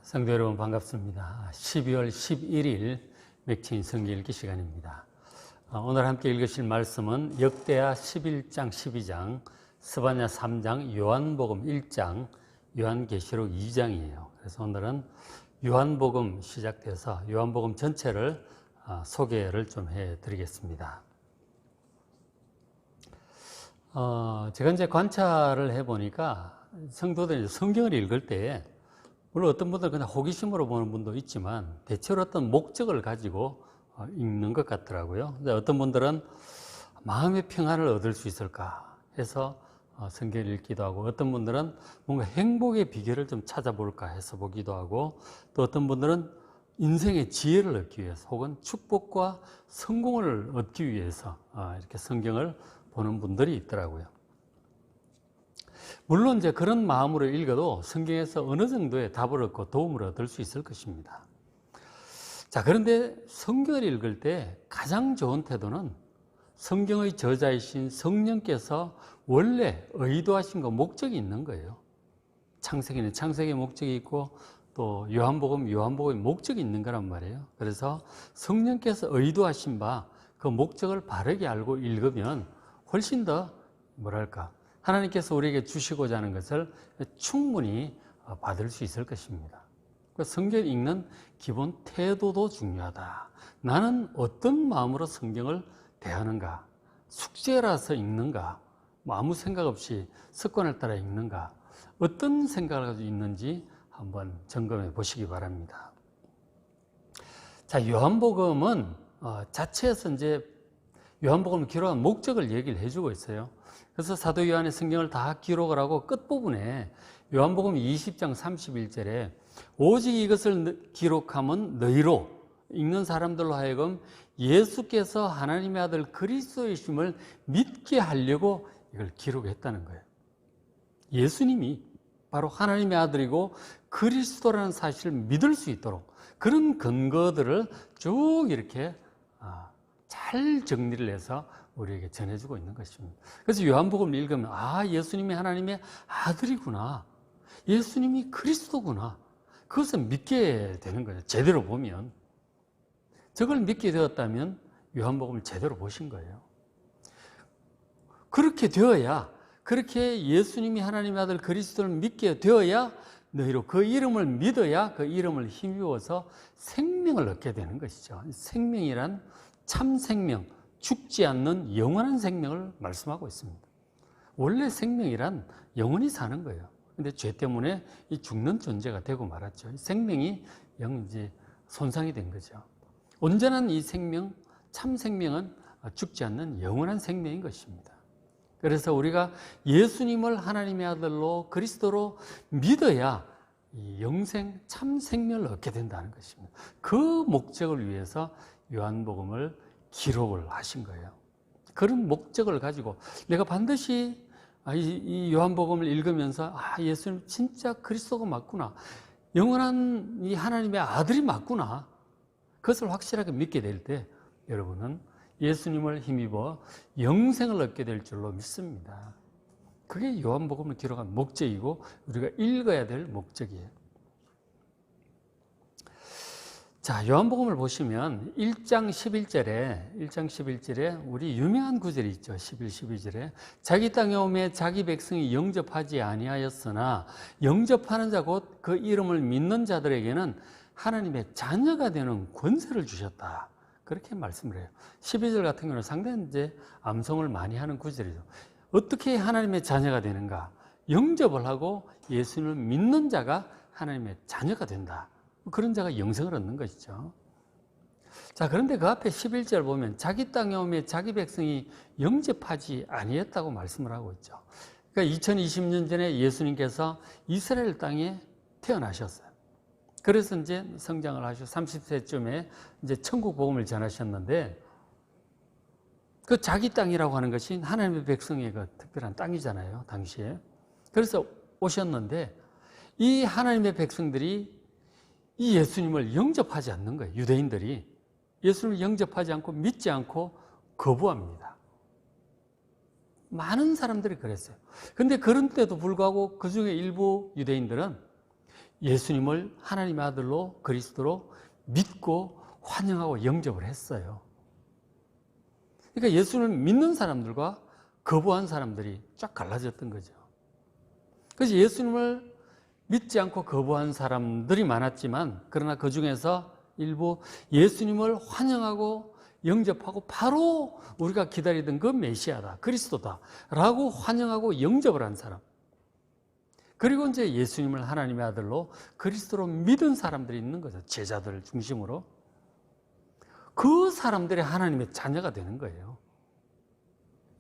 성도 여러분 반갑습니다. 12월 11일 맥체인 성경 읽기 시간입니다. 오늘 함께 읽으실 말씀은 역대하 11장, 12장, 스바냐 3장, 요한복음 1장, 요한계시록 2장이에요. 그래서 오늘은 요한복음 시작돼서 요한복음 전체를 소개를 좀 해드리겠습니다. 제가 이제 관찰을 해보니까 성도들이 성경을 읽을 때 물론 어떤 분들은 그냥 호기심으로 보는 분도 있지만 대체로 어떤 목적을 가지고 읽는 것 같더라고요. 어떤 분들은 마음의 평안을 얻을 수 있을까 해서 성경을 읽기도 하고, 어떤 분들은 뭔가 행복의 비결을 좀 찾아볼까 해서 보기도 하고, 또 어떤 분들은 인생의 지혜를 얻기 위해서 혹은 축복과 성공을 얻기 위해서 이렇게 성경을 보는 분들이 있더라고요. 물론 이제 그런 마음으로 읽어도 성경에서 어느 정도의 답을 얻고 도움을 얻을 수 있을 것입니다. 자, 그런데 성경을 읽을 때 가장 좋은 태도는 성경의 저자이신 성령께서 원래 의도하신 거, 목적이 있는 거예요. 창세기는 창세기의 목적이 있고, 또 요한복음의 목적이 있는 거란 말이에요. 그래서 성령께서 의도하신 바 그 목적을 바르게 알고 읽으면 훨씬 더 하나님께서 우리에게 주시고자 하는 것을 충분히 받을 수 있을 것입니다. 성경을 읽는 기본 태도도 중요하다. 나는 어떤 마음으로 성경을 대하는가? 숙제라서 읽는가? 아무 생각 없이 습관을 따라 읽는가? 어떤 생각을 가지고 있는지 한번 점검해 보시기 바랍니다. 자, 요한복음은 자체에서 이제 요한복음을 기록한 목적을 얘기를 해주고 있어요. 그래서 사도 요한의 성경을 다 기록을 하고 끝부분에 요한복음 20장 31절에 오직 이것을 기록함은 너희로, 읽는 사람들로 하여금 예수께서 하나님의 아들 그리스도이심을 믿게 하려고 이걸 기록했다는 거예요. 예수님이 바로 하나님의 아들이고 그리스도라는 사실을 믿을 수 있도록 그런 근거들을 쭉 이렇게 잘 정리를 해서 우리에게 전해주고 있는 것입니다. 그래서 요한복음을 읽으면 예수님이 하나님의 아들이구나, 예수님이 그리스도구나, 그것을 믿게 되는 거예요. 제대로 보면 저걸 믿게 되었다면 요한복음을 제대로 보신 거예요. 그렇게 되어야, 그렇게 예수님이 하나님의 아들 그리스도를 믿게 되어야 너희로 그 이름을 믿어야 그 이름을 힘입어서 생명을 얻게 되는 것이죠. 생명이란 참 생명, 죽지 않는 영원한 생명을 말씀하고 있습니다. 원래 생명이란 영원히 사는 거예요. 근데 죄 때문에 이 죽는 존재가 되고 말았죠. 생명이 이제 손상이 된 거죠. 온전한 이 생명, 참 생명은 죽지 않는 영원한 생명인 것입니다. 그래서 우리가 예수님을 하나님의 아들로 그리스도로 믿어야 이 영생 참 생명을 얻게 된다는 것입니다. 그 목적을 위해서 요한복음을 기록을 하신 거예요. 그런 목적을 가지고 내가 반드시 이 요한복음을 읽으면서 예수님 진짜 그리스도가 맞구나, 영원한 이 하나님의 아들이 맞구나, 그것을 확실하게 믿게 될 때 여러분은 예수님을 힘입어 영생을 얻게 될 줄로 믿습니다. 그게 요한복음을 기록한 목적이고 우리가 읽어야 될 목적이에요. 자, 요한복음을 보시면 1장 11절에 우리 유명한 구절이 있죠. 11, 12절에 자기 땅에 오매 자기 백성이 영접하지 아니하였으나 영접하는 자 곧 그 이름을 믿는 자들에게는 하나님의 자녀가 되는 권세를 주셨다, 그렇게 말씀을 해요. 12절 같은 경우는 상당히 이제 암송을 많이 하는 구절이죠. 어떻게 하나님의 자녀가 되는가? 영접을 하고 예수님을 믿는 자가 하나님의 자녀가 된다. 그런 자가 영생을 얻는 것이죠. 자, 그런데 그 앞에 11절 보면 자기 땅에 오매 자기 백성이 영접하지 아니했다고 말씀을 하고 있죠. 그러니까 2020년 전에 예수님께서 이스라엘 땅에 태어나셨어요. 그래서 이제 성장을 하시고 30세쯤에 이제 천국 복음을 전하셨는데, 그 자기 땅이라고 하는 것이 하나님의 백성의 그 특별한 땅이잖아요, 당시에. 그래서 오셨는데 이 하나님의 백성들이 이 예수님을 영접하지 않는 거예요. 유대인들이 예수님을 영접하지 않고 믿지 않고 거부합니다. 많은 사람들이 그랬어요. 그런데 그런데도 불구하고 그 중에 일부 유대인들은 예수님을 하나님의 아들로 그리스도로 믿고 환영하고 영접을 했어요. 그러니까 예수를 믿는 사람들과 거부한 사람들이 쫙 갈라졌던 거죠. 그래서 예수님을 믿지 않고 거부한 사람들이 많았지만, 그러나 그 중에서 일부 예수님을 환영하고 영접하고 바로 우리가 기다리던 그 메시아다, 그리스도다 라고 환영하고 영접을 한 사람, 그리고 이제 예수님을 하나님의 아들로 그리스도로 믿은 사람들이 있는 거죠. 제자들 중심으로. 그 사람들이 하나님의 자녀가 되는 거예요.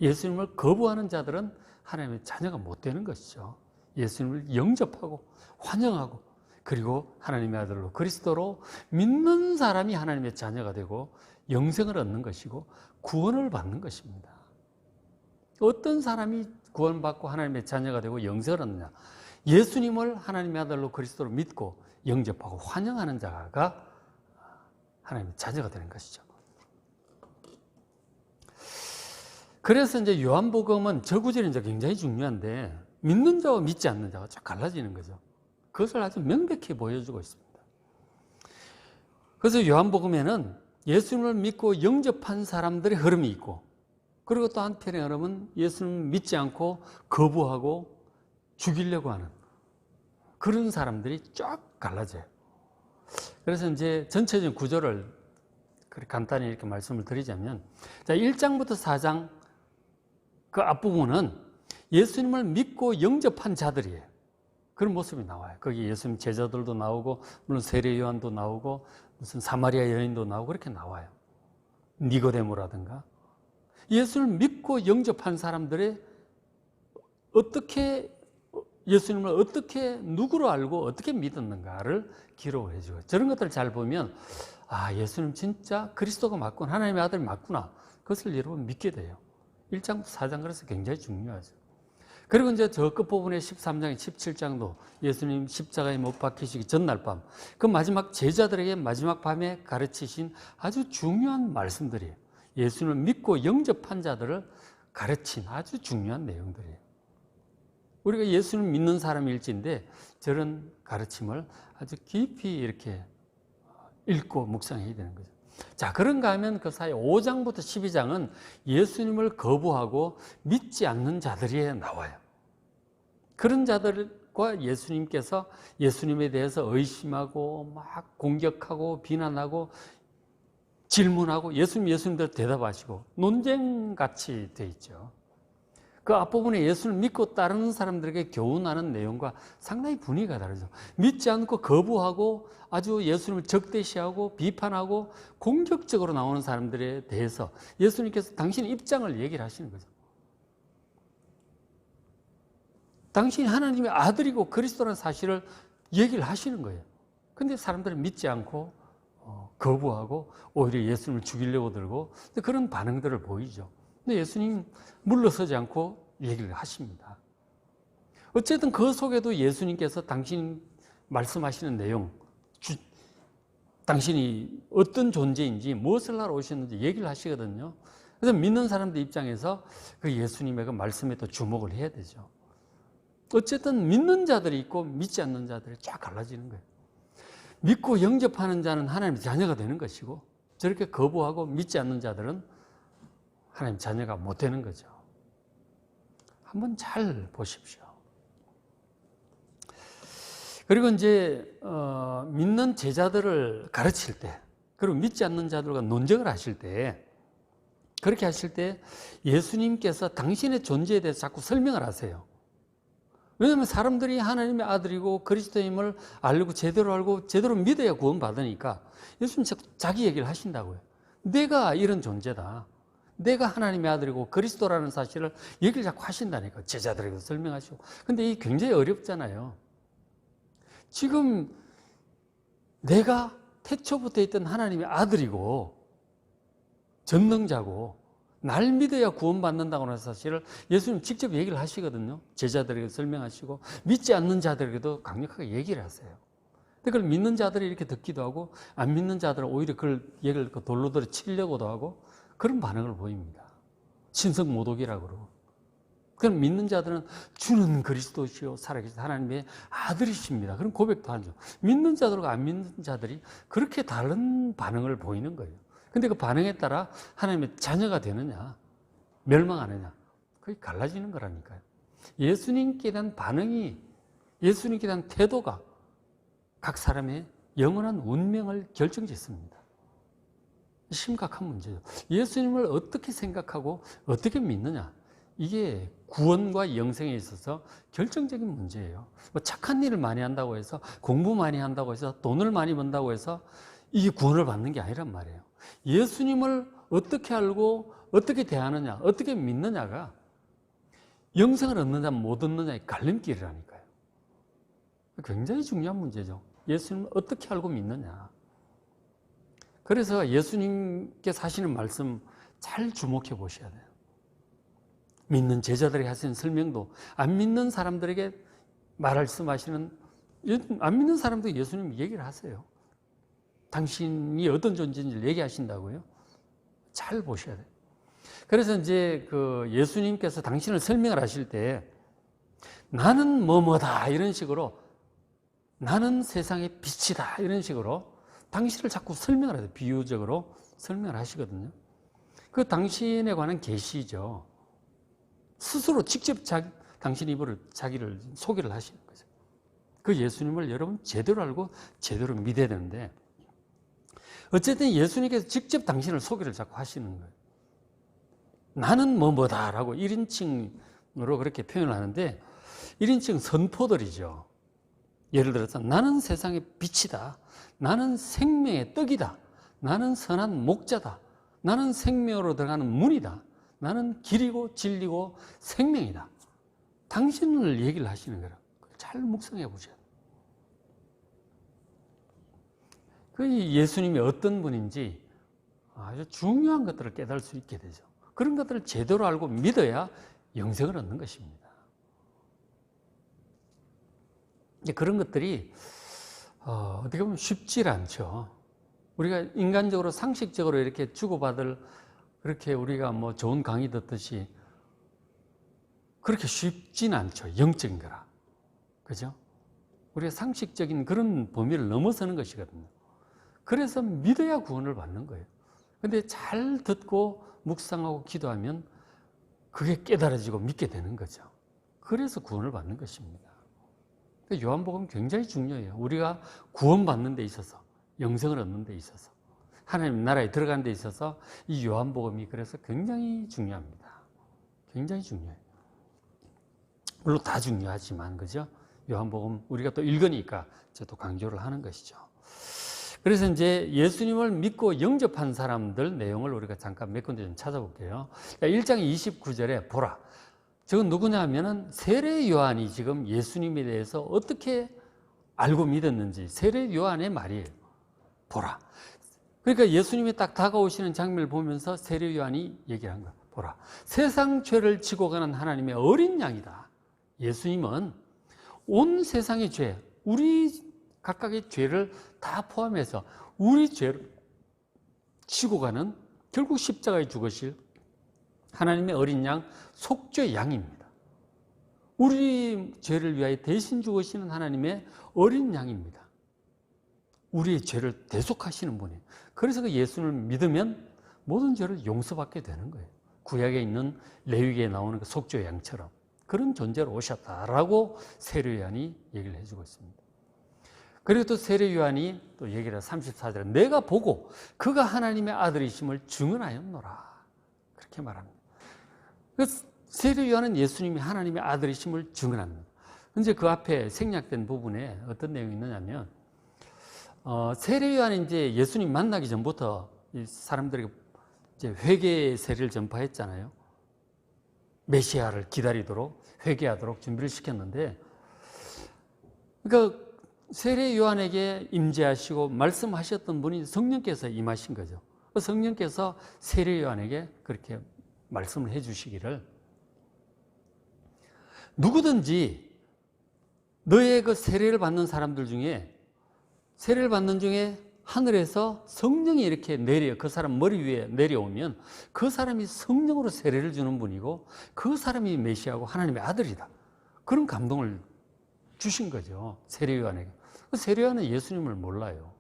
예수님을 거부하는 자들은 하나님의 자녀가 못 되는 것이죠. 예수님을 영접하고 환영하고 그리고 하나님의 아들로 그리스도로 믿는 사람이 하나님의 자녀가 되고 영생을 얻는 것이고 구원을 받는 것입니다. 어떤 사람이 구원받고 하나님의 자녀가 되고 영생을 얻느냐? 예수님을 하나님의 아들로 그리스도로 믿고 영접하고 환영하는 자가 하나님의 자녀가 되는 것이죠. 그래서 이제 요한복음은 저 구절이 이제 굉장히 중요한데, 믿는 자와 믿지 않는 자가 쫙 갈라지는 거죠. 그것을 아주 명백히 보여주고 있습니다. 그래서 요한복음에는 예수님을 믿고 영접한 사람들의 흐름이 있고, 그리고 또 한편의 흐름은 예수님을 믿지 않고 거부하고 죽이려고 하는 그런 사람들이 쫙 갈라져요. 그래서 이제 전체적인 구조를 간단히 이렇게 말씀을 드리자면, 자, 1장부터 4장 그 앞부분은 예수님을 믿고 영접한 자들이에요. 그런 모습이 나와요. 거기 예수님 제자들도 나오고, 물론 세례 요한도 나오고, 무슨 사마리아 여인도 나오고 그렇게 나와요. 니고데모라든가. 예수를 믿고 영접한 사람들의 어떻게, 예수님을 어떻게 누구로 알고 어떻게 믿었는가를 기록을 해줘요. 저런 것들을 잘 보면, 아, 예수님 진짜 그리스도가 맞구나, 하나님의 아들이 맞구나, 그것을 여러분 믿게 돼요. 1장부터 4장 그래서 굉장히 중요하죠. 그리고 이제 저 끝부분에 13장, 17장도 예수님 십자가에 못 박히시기 전날 밤, 그 마지막 제자들에게 마지막 밤에 가르치신 아주 중요한 말씀들이에요. 예수님을 믿고 영접한 자들을 가르친 아주 중요한 내용들이에요. 우리가 예수님을 믿는 사람일지인데 저런 가르침을 아주 깊이 이렇게 읽고 묵상해야 되는 거죠. 자, 그런가 하면 그 사이 5장부터 12장은 예수님을 거부하고 믿지 않는 자들이 나와요. 그런 자들과 예수님께서 예수님에 대해서 의심하고 막 공격하고 비난하고 질문하고 예수님대로 대답하시고 논쟁같이 돼 있죠. 그 앞부분에 예수를 믿고 따르는 사람들에게 교훈하는 내용과 상당히 분위기가 다르죠. 믿지 않고 거부하고 아주 예수님을 적대시하고 비판하고 공격적으로 나오는 사람들에 대해서 예수님께서 당신의 입장을 얘기를 하시는 거죠. 당신이 하나님의 아들이고 그리스도라는 사실을 얘기를 하시는 거예요. 근데 사람들은 믿지 않고 거부하고 오히려 예수님을 죽이려고 들고 그런 반응들을 보이죠. 근데 예수님 물러서지 않고 얘기를 하십니다. 어쨌든 그 속에도 예수님께서 당신 말씀하시는 내용, 당신이 어떤 존재인지 무엇을 하러 오셨는지 얘기를 하시거든요. 그래서 믿는 사람들 입장에서 그 예수님의 그 말씀에 또 주목을 해야 되죠. 어쨌든 믿는 자들이 있고 믿지 않는 자들이 쫙 갈라지는 거예요. 믿고 영접하는 자는 하나님의 자녀가 되는 것이고, 저렇게 거부하고 믿지 않는 자들은 하나님 자녀가 못 되는 거죠. 한번 잘 보십시오. 그리고 이제 믿는 제자들을 가르칠 때, 그리고 믿지 않는 자들과 논쟁을 하실 때, 그렇게 하실 때 예수님께서 당신의 존재에 대해서 자꾸 설명을 하세요. 왜냐하면 사람들이 하나님의 아들이고 그리스도임을 알고 제대로 알고 제대로 믿어야 구원받으니까 예수님 자기 얘기를 하신다고요. 내가 이런 존재다. 내가 하나님의 아들이고 그리스도라는 사실을 얘기를 자꾸 하신다니까. 제자들에게 설명하시고. 근데 이게 굉장히 어렵잖아요. 지금 내가 태초부터 있던 하나님의 아들이고 전능자고 날 믿어야 구원받는다고 하는 사실을 예수님 직접 얘기를 하시거든요. 제자들에게 설명하시고 믿지 않는 자들에게도 강력하게 얘기를 하세요. 그걸 믿는 자들이 이렇게 듣기도 하고 안 믿는 자들은 오히려 그걸 얘기를 돌로 들어 치려고도 하고 그런 반응을 보입니다. 신성모독이라고 그러고. 그럼 믿는 자들은 주는 그리스도시요 살아계신 하나님의 아들이십니다. 그런 고백도 하죠. 믿는 자들과 안 믿는 자들이 그렇게 다른 반응을 보이는 거예요. 근데 그 반응에 따라 하나님의 자녀가 되느냐, 멸망하느냐, 그게 갈라지는 거라니까요. 예수님께 대한 반응이, 예수님께 대한 태도가 각 사람의 영원한 운명을 결정짓습니다. 심각한 문제죠. 예수님을 어떻게 생각하고 어떻게 믿느냐, 이게 구원과 영생에 있어서 결정적인 문제예요. 뭐 착한 일을 많이 한다고 해서, 공부 많이 한다고 해서, 돈을 많이 번다고 해서 이게 구원을 받는 게 아니란 말이에요. 예수님을 어떻게 알고 어떻게 대하느냐, 어떻게 믿느냐가 영생을 얻느냐 못 얻느냐의 갈림길이라니까요. 굉장히 중요한 문제죠. 예수님을 어떻게 알고 믿느냐. 그래서 예수님께서 하시는 말씀 잘 주목해 보셔야 돼요. 믿는 제자들에게 하시는 설명도, 안 믿는 사람들에게 말씀하시는, 안 믿는 사람도 예수님 얘기를 하세요. 당신이 어떤 존재인지 얘기하신다고요. 잘 보셔야 돼요. 그래서 이제 그 예수님께서 당신을 설명을 하실 때 나는 뭐뭐다 이런 식으로, 나는 세상의 빛이다 이런 식으로 당신을 자꾸 설명을 하세요. 비유적으로 설명을 하시거든요. 그 당신에 관한 계시죠. 스스로 직접 당신 입으로 자기를 소개를 하시는 거죠. 그 예수님을 여러분 제대로 알고 제대로 믿어야 되는데, 어쨌든 예수님께서 직접 당신을 소개를 자꾸 하시는 거예요. 나는 뭐뭐다라고 1인칭으로 그렇게 표현을 하는데, 1인칭 선포들이죠. 예를 들어서 나는 세상의 빛이다, 나는 생명의 떡이다, 나는 선한 목자다, 나는 생명으로 들어가는 문이다, 나는 길이고 진리고 생명이다. 당신을 얘기를 하시는 거라. 잘 묵상해 보셔야 돼요. 그 예수님이 어떤 분인지 아주 중요한 것들을 깨달을 수 있게 되죠. 그런 것들을 제대로 알고 믿어야 영생을 얻는 것입니다. 그런 것들이 어떻게 보면 쉽지 않죠. 우리가 인간적으로 상식적으로 이렇게 주고받을, 그렇게 우리가 뭐 좋은 강의 듣듯이 그렇게 쉽진 않죠. 영적인 거라. 그죠? 우리가 상식적인 그런 범위를 넘어서는 것이거든요. 그래서 믿어야 구원을 받는 거예요. 근데 잘 듣고 묵상하고 기도하면 그게 깨달아지고 믿게 되는 거죠. 그래서 구원을 받는 것입니다. 요한복음 굉장히 중요해요. 우리가 구원받는 데 있어서, 영생을 얻는 데 있어서, 하나님 나라에 들어가는 데 있어서 이 요한복음이 그래서 굉장히 중요합니다. 굉장히 중요해요. 물론 다 중요하지만, 그죠? 요한복음 우리가 또 읽으니까 저도 강조를 하는 것이죠. 그래서 이제 예수님을 믿고 영접한 사람들 내용을 우리가 잠깐 몇 군데 좀 찾아볼게요. 1장 29절에 보라. 저건 누구냐 하면은 세례 요한이 지금 예수님에 대해서 어떻게 알고 믿었는지 세례 요한의 말이에요. 보라. 그러니까 예수님이 딱 다가오시는 장면을 보면서 세례 요한이 얘기를 한 거야. 보라. 세상 죄를 지고 가는 하나님의 어린 양이다. 예수님은 온 세상의 죄, 우리 각각의 죄를 다 포함해서 우리 죄를 지고 가는, 결국 십자가에 죽으실 하나님의 어린 양, 속죄 양입니다. 우리 죄를 위하여 대신 죽으시는 하나님의 어린 양입니다. 우리의 죄를 대속하시는 분이에요. 그래서 그 예수를 믿으면 모든 죄를 용서받게 되는 거예요. 구약에 있는 레위기에 나오는 그 속죄 양처럼 그런 존재로 오셨다라고 세례 요한이 얘기를 해주고 있습니다. 그리고 또 세례 요한이 또 얘기를 해요. 34절에 내가 보고 그가 하나님의 아들이심을 증언하였노라. 그렇게 말합니다. 세례 요한은 예수님이 하나님의 아들이심을 증언합니다. 이제 그 앞에 생략된 부분에 어떤 내용이 있느냐면, 세례 요한이 이제 예수님 만나기 전부터 이 사람들에게 이제 회개의 세례를 전파했잖아요. 메시아를 기다리도록, 회개하도록 준비를 시켰는데, 그러니까 세례 요한에게 임재하시고 말씀하셨던 분이 성령께서 임하신 거죠. 성령께서 세례 요한에게 그렇게 말씀을 해 주시기를, 누구든지 너의 그 세례를 받는 사람들 중에, 세례를 받는 중에 하늘에서 성령이 이렇게 그 사람 머리 위에 내려오면 그 사람이 성령으로 세례를 주는 분이고 그 사람이 메시아고 하나님의 아들이다. 그런 감동을 주신 거죠. 세례요한에게. 세례요한은 예수님을 몰라요.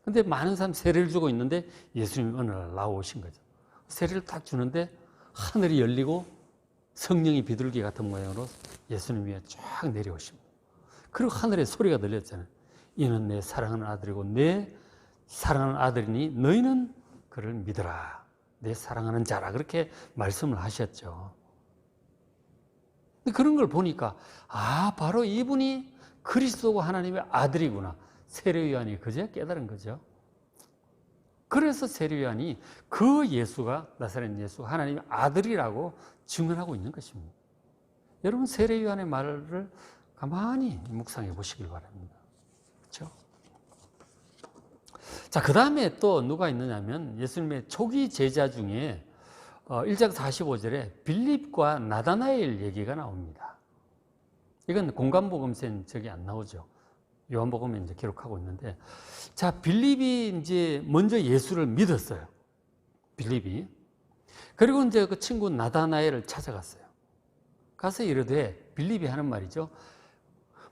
근데 많은 사람 세례를 주고 있는데 예수님이 어느 날 나오신 거죠. 세례를 딱 주는데 하늘이 열리고 성령이 비둘기 같은 모양으로 예수님 위에 쫙 내려오십니다. 그리고 하늘에 소리가 들렸잖아요. 이는 내 사랑하는 아들이고 내 사랑하는 아들이니 너희는 그를 믿어라. 내 사랑하는 자라. 그렇게 말씀을 하셨죠. 그런 걸 보니까 바로 이분이 그리스도고 하나님의 아들이구나. 세례요한이 그제야 깨달은 거죠. 그래서 세례요한이 그 예수가 나사렛 예수 하나님의 아들이라고 증언하고 있는 것입니다. 여러분 세례요한의 말을 가만히 묵상해 보시길 바랍니다. 그렇죠? 자, 그 다음에 또 누가 있느냐면 예수님의 초기 제자 중에 1장 45절에 빌립과 나다나엘 얘기가 나옵니다. 이건 공관복음서엔 저기 안 나오죠. 요한복음에 이제 기록하고 있는데, 자, 빌립이 이제 먼저 예수를 믿었어요. 빌립이. 그리고 이제 그 친구 나다나엘을 찾아갔어요. 가서 이르되, 빌립이 하는 말이죠.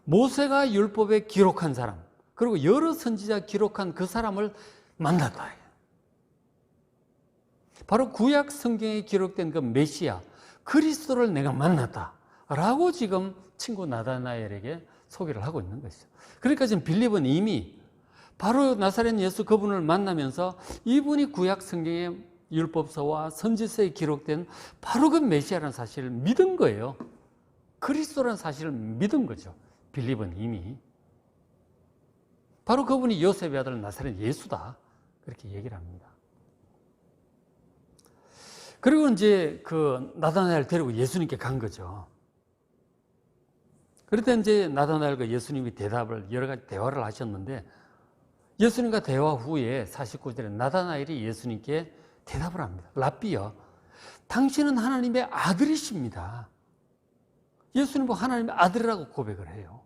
모세가 율법에 기록한 사람, 그리고 여러 선지자 기록한 그 사람을 만났다. 바로 구약 성경에 기록된 그 메시아, 그리스도를 내가 만났다. 라고 지금 친구 나다나엘에게 소개를 하고 있는 것이죠. 그러니까 지금 빌립은 이미 바로 나사렛 예수 그분을 만나면서 이분이 구약 성경의 율법서와 선지서에 기록된 바로 그 메시아라는 사실을 믿은 거예요. 그리스도라는 사실을 믿은 거죠. 빌립은 이미. 바로 그분이 요셉의 아들 나사렛 예수다. 그렇게 얘기를 합니다. 그리고 이제 그 나다나엘 데리고 예수님께 간 거죠. 그럴 때 이제 나다나엘과 예수님이 여러 가지 대화를 하셨는데, 예수님과 대화 후에 49절에 나다나엘이 예수님께 대답을 합니다. 랍비여, 당신은 하나님의 아들이십니다. 예수님은 하나님의 아들이라고 고백을 해요.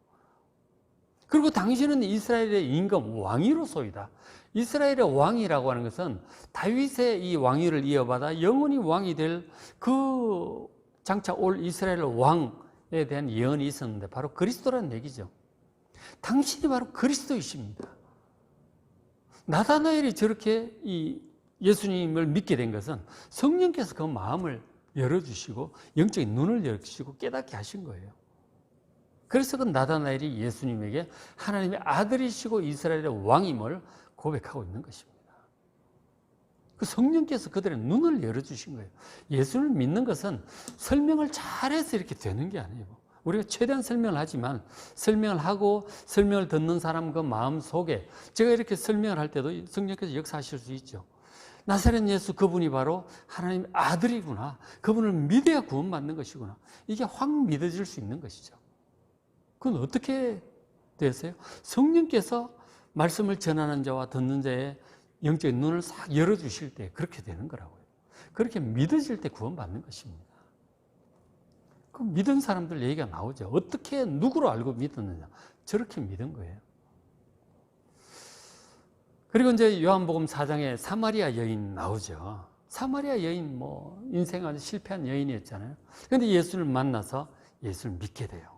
그리고 당신은 이스라엘의 임금 왕이로소이다. 이스라엘의 왕이라고 하는 것은 다윗의 이 왕위를 이어받아 영원히 왕이 될 그 장차 올 이스라엘 왕에 대한 예언이 있었는데 바로 그리스도라는 얘기죠. 당신이 바로 그리스도이십니다. 나다나엘이 저렇게 이 예수님을 믿게 된 것은 성령께서 그 마음을 열어주시고 영적인 눈을 열어주시고 깨닫게 하신 거예요. 그래서 그 나다나엘이 예수님에게 하나님의 아들이시고 이스라엘의 왕임을 고백하고 있는 것입니다. 그 성령께서 그들의 눈을 열어주신 거예요. 예수를 믿는 것은 설명을 잘해서 이렇게 되는 게 아니에요. 우리가 최대한 설명을 하지만 설명을 하고 설명을 듣는 사람 그 마음 속에 제가 이렇게 설명을 할 때도 성령께서 역사하실 수 있죠. 나사렛 예수 그분이 바로 하나님의 아들이구나. 그분을 믿어야 구원받는 것이구나. 이게 확 믿어질 수 있는 것이죠. 그건 어떻게 되세요? 성령께서 말씀을 전하는 자와 듣는 자의 영적인 눈을 싹 열어주실 때 그렇게 되는 거라고요. 그렇게 믿어질 때 구원받는 것입니다. 그 믿은 사람들 얘기가 나오죠. 어떻게 누구로 알고 믿었느냐. 저렇게 믿은 거예요. 그리고 이제 요한복음 4장에 사마리아 여인 나오죠. 사마리아 여인 인생 아주 실패한 여인이었잖아요. 그런데 예수를 만나서 예수를 믿게 돼요.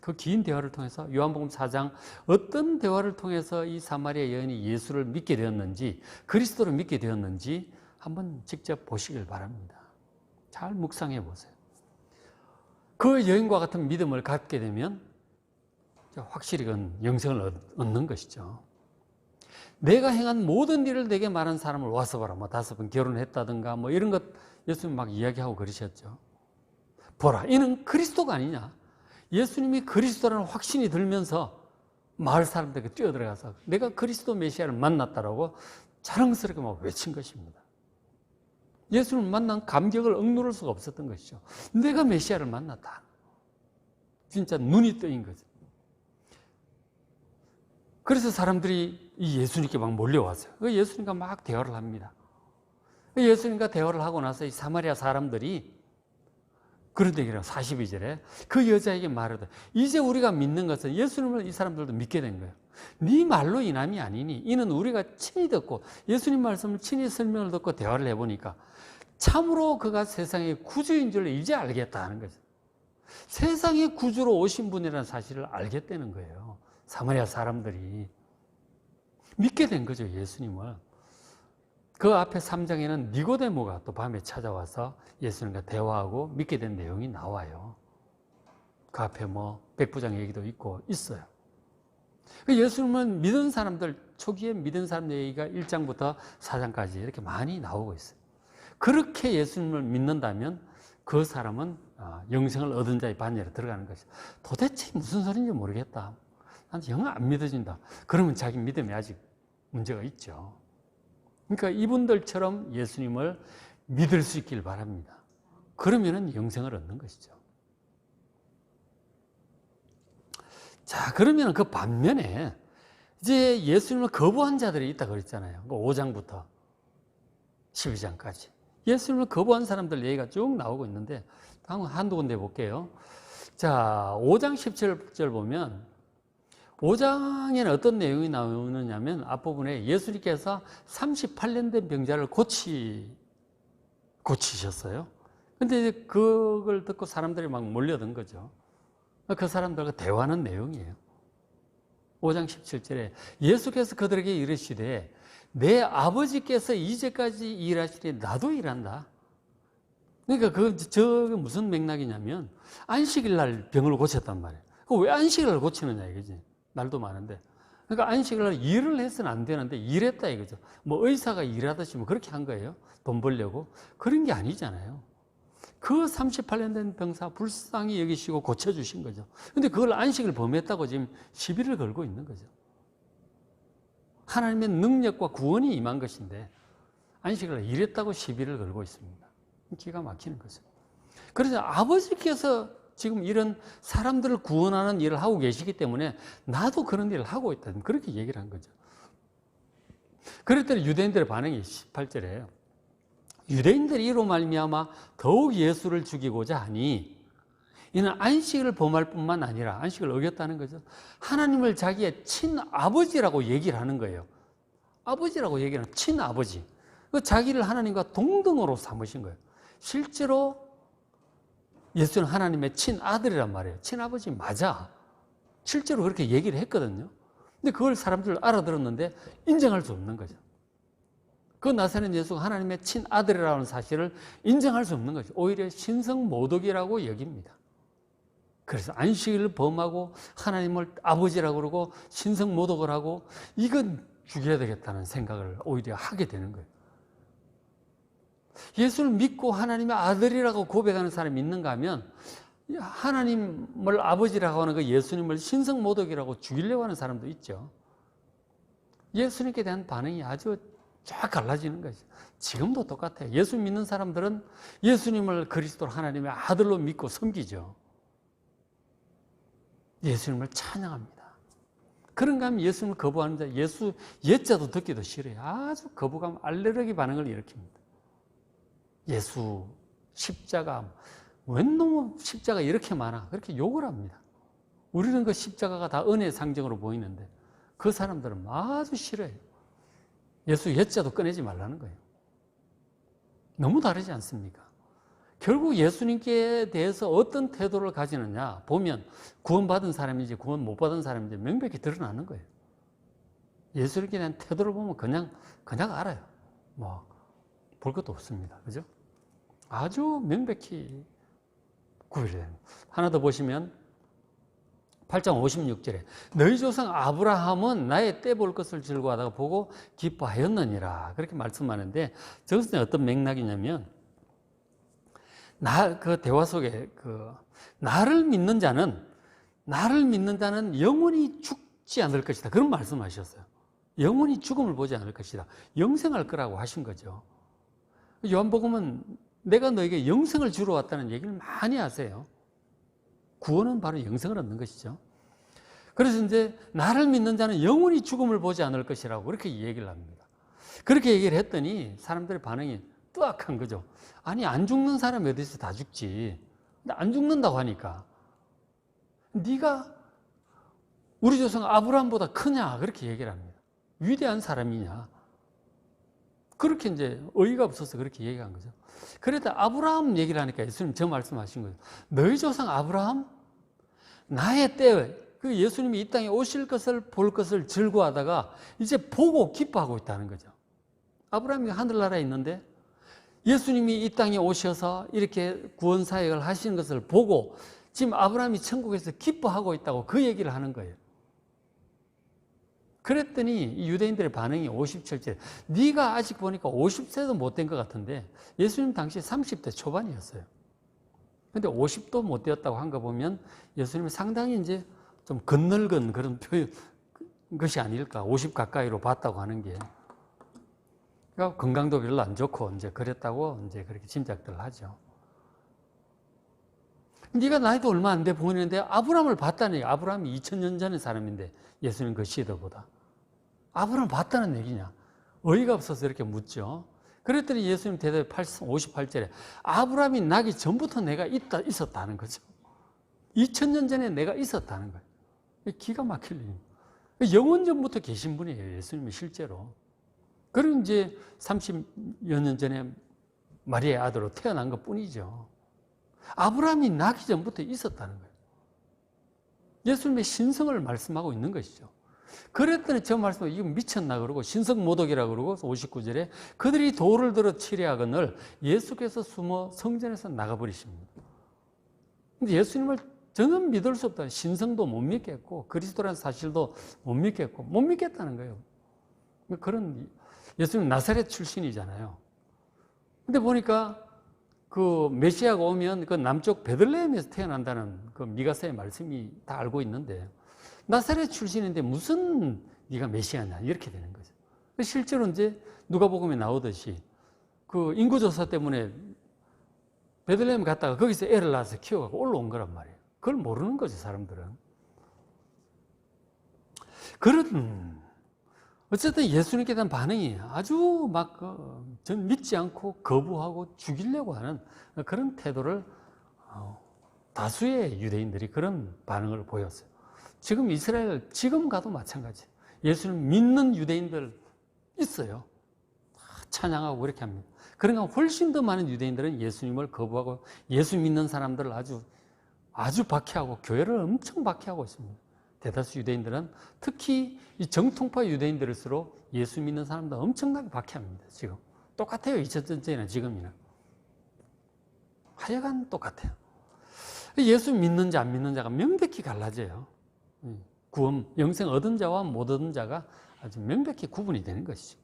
그 긴 대화를 통해서 요한복음 4장 어떤 대화를 통해서 이 사마리아 여인이 예수를 믿게 되었는지 그리스도를 믿게 되었는지 한번 직접 보시길 바랍니다. 잘 묵상해 보세요. 그 여인과 같은 믿음을 갖게 되면 확실히 그건 영생을 얻는 것이죠. 내가 행한 모든 일을 내게 말한 사람을 와서 봐라. 5번 결혼했다든가 이런 것 예수님 막 이야기하고 그러셨죠. 보라, 이는 그리스도가 아니냐. 예수님이 그리스도라는 확신이 들면서 마을 사람들에게 뛰어들어가서 내가 그리스도 메시아를 만났다라고 자랑스럽게 막 외친 것입니다. 예수님을 만난 감격을 억누를 수가 없었던 것이죠. 내가 메시아를 만났다. 진짜 눈이 뜨인 거죠. 그래서 사람들이 이 예수님께 막 몰려왔어요. 예수님과 막 대화를 합니다. 예수님과 대화를 하고 나서 이 사마리아 사람들이 그런 얘기라고 42절에 그 여자에게 말하되 이제 우리가 믿는 것은 예수님을 이 사람들도 믿게 된 거예요. 네 말로 인함이 아니니 이는 우리가 친히 듣고 예수님 말씀을 친히 설명을 듣고 대화를 해보니까 참으로 그가 세상의 구주인 줄 이제 알겠다 하는 거죠. 세상의 구주로 오신 분이라는 사실을 알겠다는 거예요. 사마리아 사람들이 믿게 된 거죠, 예수님을. 그 앞에 3장에는 니고데모가 또 밤에 찾아와서 예수님과 대화하고 믿게 된 내용이 나와요. 그 앞에 백부장 얘기도 있고 있어요. 예수님은 믿은 사람들, 초기에 믿은 사람 얘기가 1장부터 4장까지 이렇게 많이 나오고 있어요. 그렇게 예수님을 믿는다면 그 사람은 영생을 얻은 자의 반열에 들어가는 것이죠. 도대체 무슨 소리인지 모르겠다. 난 영 안 믿어진다. 그러면 자기 믿음에 아직 문제가 있죠. 그러니까 이분들처럼 예수님을 믿을 수 있길 바랍니다. 그러면은 영생을 얻는 것이죠. 자, 그러면 그 반면에 이제 예수님을 거부한 자들이 있다 그랬잖아요. 5장부터 12장까지. 예수님을 거부한 사람들 얘기가 쭉 나오고 있는데 한두 군데 볼게요. 자, 5장 17절 보면 5장에는 어떤 내용이 나오느냐면 앞부분에 예수님께서 38년 된 병자를 고치셨어요. 근데 이제 그걸 듣고 사람들이 막 몰려든 거죠. 그 사람들과 대화하는 내용이에요. 5장 17절에 예수께서 그들에게 이르시되 내 아버지께서 이제까지 일하시되 나도 일한다. 그러니까 저게 무슨 맥락이냐면 안식일 날 병을 고쳤단 말이에요. 왜 안식일 날 고치느냐 이거지. 날도 많은데. 그러니까 안식일 날 일을 해서는 안 되는데 일했다 이거죠. 의사가 일하듯이 그렇게 한 거예요. 돈 벌려고. 그런 게 아니잖아요. 그 38년 된 병사 불쌍히 여기시고 고쳐주신 거죠. 근데 그걸 안식을 범했다고 지금 시비를 걸고 있는 거죠. 하나님의 능력과 구원이 임한 것인데 안식을 일했다고 시비를 걸고 있습니다. 기가 막히는 거죠. 그래서 아버지께서 지금 이런 사람들을 구원하는 일을 하고 계시기 때문에 나도 그런 일을 하고 있다. 그렇게 얘기를 한 거죠. 그랬더니 유대인들의 반응이 18절에 유대인들이 이로 말미암아 더욱 예수를 죽이고자 하니 이는 안식을 범할 뿐만 아니라 안식을 어겼다는 거죠. 하나님을 자기의 친아버지라고 얘기를 하는 거예요. 아버지라고 얘기를 하는 친아버지. 자기를 하나님과 동등으로 삼으신 거예요. 실제로 예수는 하나님의 친아들이란 말이에요. 친아버지 맞아. 실제로 그렇게 얘기를 했거든요. 근데 그걸 사람들 알아들었는데 인정할 수 없는 거죠. 그 나사렛 예수가 하나님의 친아들이라는 사실을 인정할 수 없는 거죠. 오히려 신성모독이라고 여깁니다. 그래서 안식일을 범하고 하나님을 아버지라고 그러고 신성모독을 하고 이건 죽여야 되겠다는 생각을 오히려 하게 되는 거예요. 예수를 믿고 하나님의 아들이라고 고백하는 사람이 있는가 하면 하나님을 아버지라고 하는 그 예수님을 신성모독이라고 죽이려고 하는 사람도 있죠. 예수님께 대한 반응이 아주 쫙 갈라지는 거죠. 지금도 똑같아요. 예수 믿는 사람들은 예수님을 그리스도 하나님의 아들로 믿고 섬기죠. 예수님을 찬양합니다. 그런가 하면 예수님을 거부하는 자, 예수 옛자도 듣기도 싫어요. 아주 거부감, 알레르기 반응을 일으킵니다. 예수, 십자가, 웬 놈의 십자가 이렇게 많아? 그렇게 욕을 합니다. 우리는 그 십자가가 다 은혜의 상징으로 보이는데 그 사람들은 아주 싫어요. 예수 옛자도 꺼내지 말라는 거예요. 너무 다르지 않습니까? 결국 예수님께 대해서 어떤 태도를 가지느냐 보면 구원받은 사람인지 구원 못 받은 사람인지 명백히 드러나는 거예요. 예수님께 대한 태도를 보면 그냥 알아요. 볼 것도 없습니다. 그죠? 아주 명백히 구별돼요. 하나 더 보시면 8장 56절에 너희 조상 아브라함은 나의 때 볼 것을 즐거워하다가 보고 기뻐하였느니라 그렇게 말씀하는데 저것은 어떤 맥락이냐면 그 대화 속에 나를 믿는 자는 영원히 죽지 않을 것이다 그런 말씀하셨어요. 영원히 죽음을 보지 않을 것이다. 영생할 거라고 하신 거죠. 요한복음은 내가 너에게 영생을 주러 왔다는 얘기를 많이 하세요. 구원은 바로 영생을 얻는 것이죠. 그래서 이제 나를 믿는 자는 영원히 죽음을 보지 않을 것이라고 그렇게 얘기를 합니다. 그렇게 얘기를 했더니 사람들의 반응이 뜨악한 거죠. 아니 안 죽는 사람이 어디서 다 죽지. 근데 안 죽는다고 하니까 네가 우리 조상 아브라함보다 크냐 그렇게 얘기를 합니다. 위대한 사람이냐. 그렇게 이제 어이가 없어서 그렇게 얘기한 거죠. 그래도 아브라함 얘기를 하니까 예수님 저 말씀하신 거예요. 너희 조상 아브라함? 나의 때 그 예수님이 이 땅에 오실 것을 볼 것을 즐거워하다가 이제 보고 기뻐하고 있다는 거죠. 아브라함이 하늘나라에 있는데 예수님이 이 땅에 오셔서 이렇게 구원 사역을 하시는 것을 보고 지금 아브라함이 천국에서 기뻐하고 있다고 그 얘기를 하는 거예요. 그랬더니 유대인들의 반응이 57째. 네가 아직 보니까 50세도 못 된 것 같은데 예수님 당시 30대 초반이었어요. 근데 50도 못 되었다고 한 거 보면 예수님이 상당히 이제 좀 건늙은 그런 표현 것이 아닐까. 50 가까이로 봤다고 하는 게. 그러니까 건강도 별로 안 좋고 이제 그랬다고 이제 그렇게 짐작들 하죠. 네가 나이도 얼마 안 돼 보이는데 아브라함을 봤다니. 아브라함이 2000년 전의 사람인데 예수님 그 시대보다. 아브라함 봤다는 얘기냐? 어이가 없어서 이렇게 묻죠. 그랬더니 예수님 대답에 58절에 아브라함이 나기 전부터 내가 있었다는 거죠. 2000년 전에 내가 있었다는 거예요. 기가 막힐 일. 영원 전부터 계신 분이에요. 예수님이 실제로. 그리고 이제 30여 년 전에 마리아의 아들로 태어난 것 뿐이죠. 아브라함이 나기 전부터 있었다는 거예요. 예수님의 신성을 말씀하고 있는 것이죠. 그랬더니 저 말씀, 이거 미쳤나 그러고 신성모독이라 그러고 59절에 그들이 돌을 들어 치려하거늘 예수께서 숨어 성전에서 나가버리십니다. 근데 예수님을 저는 믿을 수 없다. 신성도 못 믿겠고 그리스도라는 사실도 못 믿겠고 못 믿겠다는 거예요. 그런 예수님 나사렛 출신이잖아요. 근데 보니까 그 메시아가 오면 그 남쪽 베들레헴에서 태어난다는 그 미가서의 말씀이 다 알고 있는데 나사렛 출신인데 무슨 네가 메시아냐 이렇게 되는 거죠. 실제로 이제 누가복음에 나오듯이 그 인구조사 때문에 베들레헴 갔다가 거기서 애를 낳아서 키워가고 올라온 거란 말이에요. 그걸 모르는 거죠, 사람들은. 그런 어쨌든 예수님께 대한 반응이 아주 막 전 믿지 않고 거부하고 죽이려고 하는 그런 태도를 다수의 유대인들이 그런 반응을 보였어요. 지금 이스라엘 지금 가도 마찬가지예요. 예수님 믿는 유대인들 있어요. 찬양하고 그렇게 합니다. 그러니까 훨씬 더 많은 유대인들은 예수님을 거부하고 예수 믿는 사람들을 아주 박해하고 교회를 엄청 박해하고 있습니다. 대다수 유대인들은 특히 이 정통파 유대인들일수록 예수 믿는 사람들 엄청나게 박해합니다. 지금 똑같아요. 2000년 전이나 지금이나 하여간 똑같아요. 예수 믿는 자 안 믿는 자가 명백히 갈라져요. 구원, 영생 얻은 자와 못 얻은 자가 아주 명백히 구분이 되는 것이죠.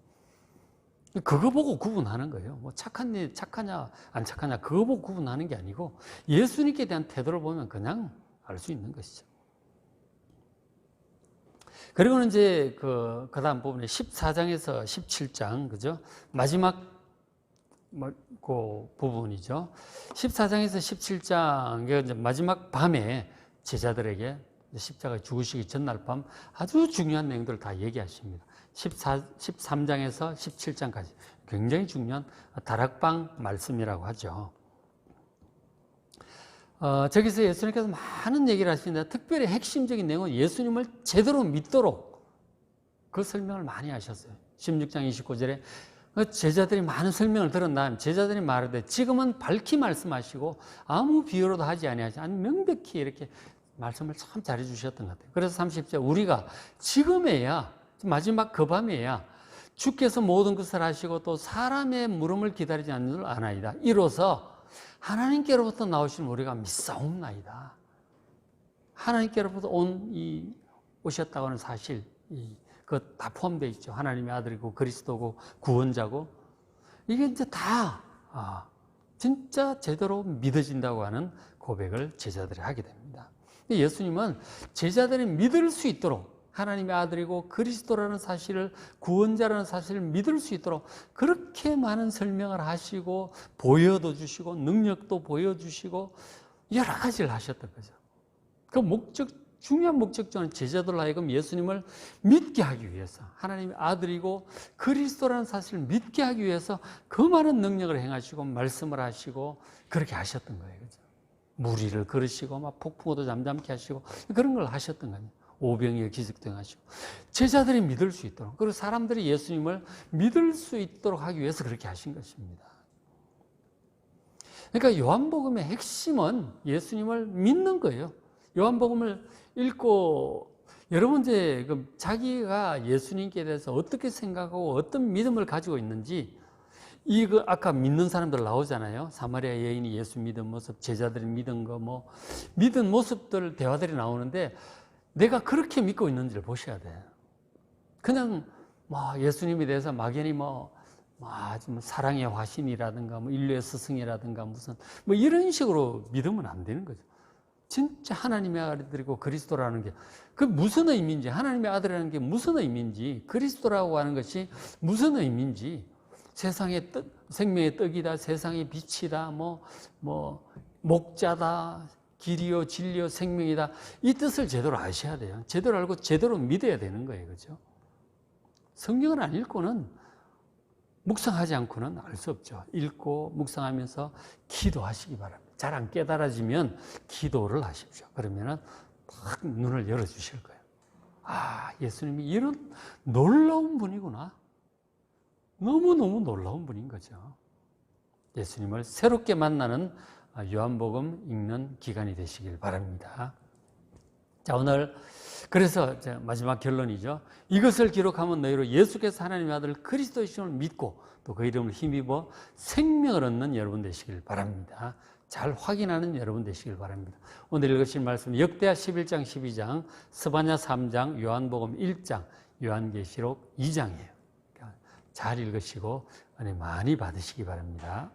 그거 보고 구분하는 거예요. 뭐 착하냐 안 착하냐 그거 보고 구분하는 게 아니고 예수님께 대한 태도를 보면 그냥 알 수 있는 것이죠. 그리고는 이제 그 다음 부분에 14장에서 17장, 그죠? 마지막 그 부분이죠. 14장에서 17장, 이제 마지막 밤에 제자들에게 십자가 죽으시기 전날 밤 아주 중요한 내용들을 다 얘기하십니다. 13장에서 17장까지 굉장히 중요한 다락방 말씀이라고 하죠. 저기서 예수님께서 많은 얘기를 하시는데 특별히 핵심적인 내용은 예수님을 제대로 믿도록 그 설명을 많이 하셨어요. 16장 29절에 제자들이 많은 설명을 들은 다음 제자들이 말하되 지금은 밝히 말씀하시고 아무 비유로도 하지 아니하시 아니 명백히 이렇게 말씀을 참 잘해 주셨던 것 같아요. 그래서 30절 우리가 지금에야 마지막 그 밤에야 주께서 모든 것을 하시고 또 사람의 물음을 기다리지 않는 줄 아나이다. 이로써 하나님께로부터 나오신 우리가 믿사옵나이다. 하나님께로부터 오셨다고 하는 사실, 그거 다 포함되어 있죠. 하나님의 아들이고 그리스도고 구원자고 이게 이제 다 진짜 제대로 믿어진다고 하는 고백을 제자들이 하게 됩니다. 예수님은 제자들이 믿을 수 있도록 하나님의 아들이고 그리스도라는 사실을 구원자라는 사실을 믿을 수 있도록 그렇게 많은 설명을 하시고 보여도 주시고 능력도 보여주시고 여러 가지를 하셨던 거죠. 그 중요한 목적은 제자들로 하여금 예수님을 믿게 하기 위해서 하나님의 아들이고 그리스도라는 사실을 믿게 하기 위해서 그 많은 능력을 행하시고 말씀을 하시고 그렇게 하셨던 거예요. 그죠? 무리를 걸으시고 막 폭풍우도 잠잠케 하시고 그런 걸 하셨던 거 아니에요. 오병이어 기적도 하시고 제자들이 믿을 수 있도록, 그리고 사람들이 예수님을 믿을 수 있도록 하기 위해서 그렇게 하신 것입니다. 그러니까 요한복음의 핵심은 예수님을 믿는 거예요. 요한복음을 읽고 여러분 이제 자기가 예수님께 대해서 어떻게 생각하고 어떤 믿음을 가지고 있는지, 이거 아까 믿는 사람들 나오잖아요. 사마리아 여인이 예수 믿은 모습, 제자들이 믿은 거, 뭐 믿은 모습들 대화들이 나오는데 내가 그렇게 믿고 있는지를 보셔야 돼요. 그냥 뭐 예수님에 대해서 막연히 뭐 사랑의 화신이라든가 뭐 인류의 스승이라든가 무슨 뭐 이런 식으로 믿으면 안 되는 거죠. 진짜 하나님의 아들이고 그리스도라는 게 그 무슨 의미인지, 하나님의 아들이라는 게 무슨 의미인지, 그리스도라고 하는 것이 무슨 의미인지, 세상의 뜻, 생명의 떡이다, 세상의 빛이다, 목자다, 길이요 진리요 생명이다, 이 뜻을 제대로 아셔야 돼요. 제대로 알고 제대로 믿어야 되는 거예요. 그죠? 성경을 안 읽고는, 묵상하지 않고는 알 수 없죠. 읽고 묵상하면서 기도하시기 바랍니다. 잘 안 깨달아지면 기도를 하십시오. 그러면은 딱 눈을 열어주실 거예요. 아, 예수님이 이런 놀라운 분이구나. 너무너무 놀라운 분인 거죠. 예수님을 새롭게 만나는 요한복음 읽는 기간이 되시길 바랍니다. 자, 오늘 그래서 마지막 결론이죠. 이것을 기록하면 너희로 예수께서 하나님의 아들 그리스도이심을 믿고 또 그 이름을 힘입어 생명을 얻는 여러분 되시길 바랍니다. 잘 확인하는 여러분 되시길 바랍니다. 오늘 읽으신 말씀 역대하 11장 12장, 스바냐 3장, 요한복음 1장, 요한계시록 2장이에요. 잘 읽으시고 은혜 많이 받으시기 바랍니다.